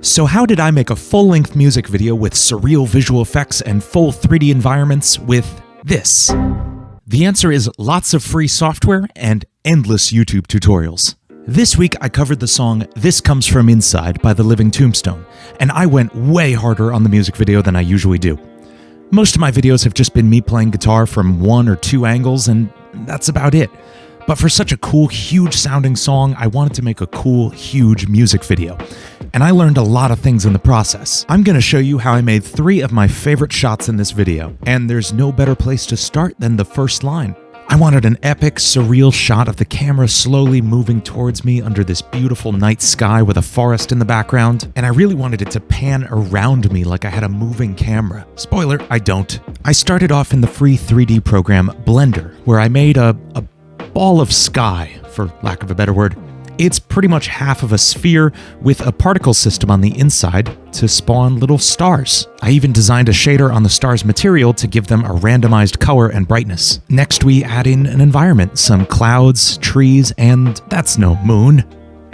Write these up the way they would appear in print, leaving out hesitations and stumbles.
So how did I make a full-length music video with surreal visual effects and full 3D environments with this? The answer is lots of free software and endless YouTube tutorials. This week I covered the song This Comes From Inside by The Living Tombstone, and I went way harder on the music video than I usually do. Most of my videos have just been me playing guitar from one or two angles, and that's about it. But for such a cool, huge sounding song, I wanted to make a cool, huge music video. And I learned a lot of things in the process. I'm going to show you how I made 3 of my favorite shots in this video, and there's no better place to start than the first line. I wanted an epic, surreal shot of the camera slowly moving towards me under this beautiful night sky with a forest in the background, and I really wanted it to pan around me like I had a moving camera. Spoiler, I don't. I started off in the free 3D program Blender, where I made a ball of sky, for lack of a better word. It's pretty much half of a sphere with a particle system on the inside to spawn little stars. I even designed a shader on the star's material to give them a randomized color and brightness. Next, we add in an environment, some clouds, trees, and that's no moon.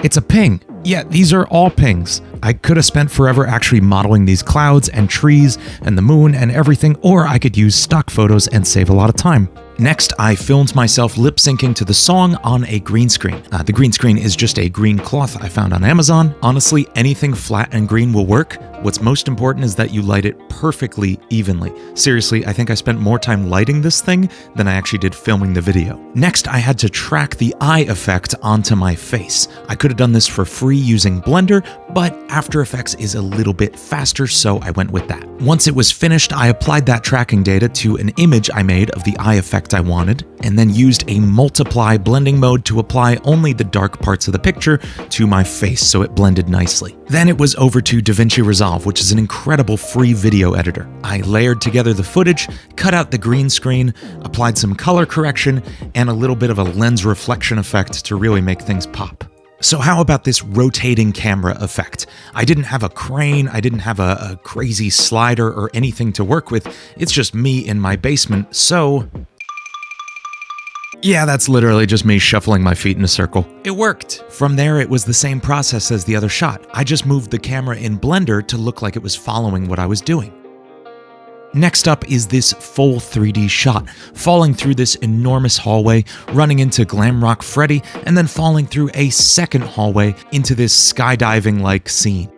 It's a ping. Yeah, these are all pings. I could have spent forever actually modeling these clouds and trees and the moon and everything, or I could use stock photos and save a lot of time. Next, I filmed myself lip-syncing to the song on a green screen. The green screen is just a green cloth I found on Amazon. Honestly, anything flat and green will work. What's most important is that you light it perfectly evenly. Seriously, I think I spent more time lighting this thing than I actually did filming the video. Next, I had to track the eye effect onto my face. I could have done this for free using Blender, but After Effects is a little bit faster, so I went with that. Once it was finished, I applied that tracking data to an image I made of the eye effect I wanted, and then used a multiply blending mode to apply only the dark parts of the picture to my face so it blended nicely. Then it was over to DaVinci Resolve, which is an incredible free video editor. I layered together the footage, cut out the green screen, applied some color correction, and a little bit of a lens reflection effect to really make things pop. So how about this rotating camera effect? I didn't have a crane, I didn't have a crazy slider or anything to work with. It's just me in my basement, so yeah, that's literally just me shuffling my feet in a circle. It worked. From there, it was the same process as the other shot. I just moved the camera in Blender to look like it was following what I was doing. Next up is this full 3D shot, falling through this enormous hallway, running into Glam Rock Freddy, and then falling through a second hallway into this skydiving-like scene.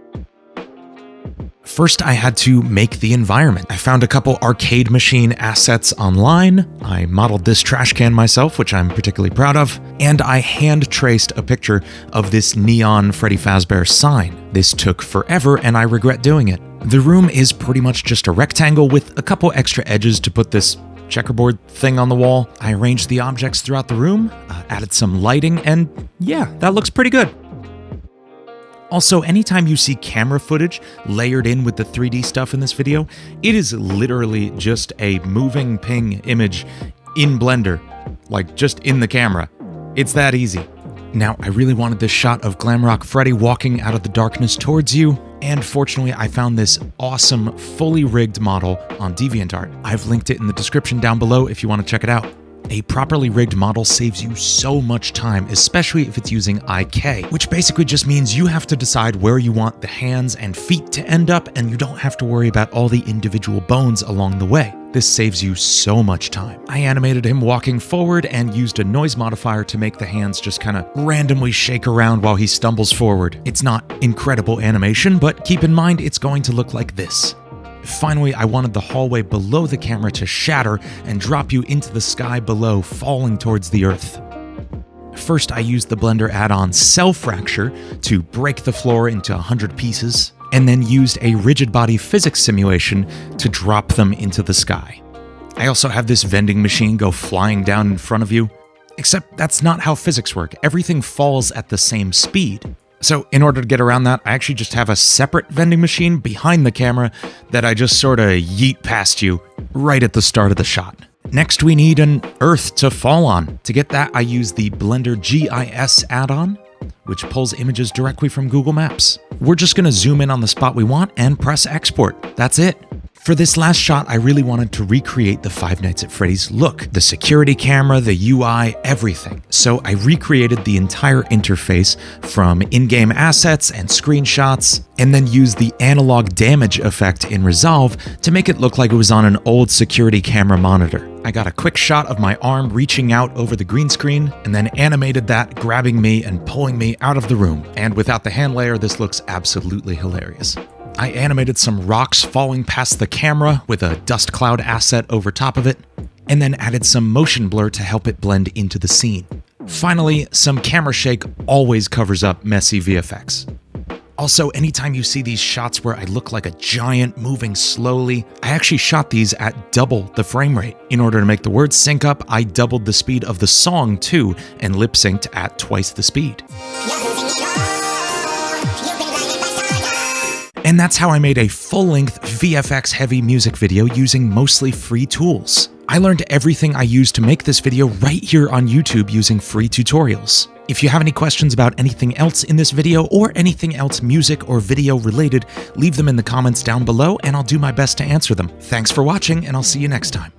First, I had to make the environment. I found a couple arcade machine assets online. I modeled this trash can myself, which I'm particularly proud of, and I hand-traced a picture of this neon Freddy Fazbear sign. This took forever, and I regret doing it. The room is pretty much just a rectangle with a couple extra edges to put this checkerboard thing on the wall. I arranged the objects throughout the room, added some lighting, and yeah, that looks pretty good. Also, anytime you see camera footage layered in with the 3D stuff in this video, it is literally just a moving ping image in Blender, like just in the camera. It's that easy. Now, I really wanted this shot of Glam Rock Freddy walking out of the darkness towards you, and fortunately I found this awesome, fully rigged model on DeviantArt. I've linked it in the description down below if you want to check it out. A properly rigged model saves you so much time, especially if it's using IK, which basically just means you have to decide where you want the hands and feet to end up, and you don't have to worry about all the individual bones along the way. This saves you so much time. I animated him walking forward and used a noise modifier to make the hands just kind of randomly shake around while he stumbles forward. It's not incredible animation, but keep in mind it's going to look like this. Finally, I wanted the hallway below the camera to shatter and drop you into the sky below, falling towards the earth. First, I used the Blender add-on Cell Fracture to break the floor into 100 pieces, and then used a rigid body physics simulation to drop them into the sky. I also have this vending machine go flying down in front of you, except that's not how physics work. Everything falls at the same speed. So in order to get around that, I actually just have a separate vending machine behind the camera that I just sort of yeet past you right at the start of the shot. Next, we need an earth to fall on. To get that, I use the Blender GIS add-on, which pulls images directly from Google Maps. We're just going to zoom in on the spot we want and press export. That's it. For this last shot, I really wanted to recreate the Five Nights at Freddy's look. The security camera, the UI, everything. So I recreated the entire interface from in-game assets and screenshots, and then used the analog damage effect in Resolve to make it look like it was on an old security camera monitor. I got a quick shot of my arm reaching out over the green screen, and then animated that grabbing me and pulling me out of the room. And without the hand layer, this looks absolutely hilarious. I animated some rocks falling past the camera with a dust cloud asset over top of it, and then added some motion blur to help it blend into the scene. Finally, some camera shake always covers up messy VFX. Also, anytime you see these shots where I look like a giant moving slowly, I actually shot these at double the frame rate. In order to make the words sync up, I doubled the speed of the song too, and lip synced at twice the speed. And that's how I made a full-length VFX-heavy music video using mostly free tools. I learned everything I used to make this video right here on YouTube using free tutorials. If you have any questions about anything else in this video or anything else music or video related, leave them in the comments down below and I'll do my best to answer them. Thanks for watching, and I'll see you next time.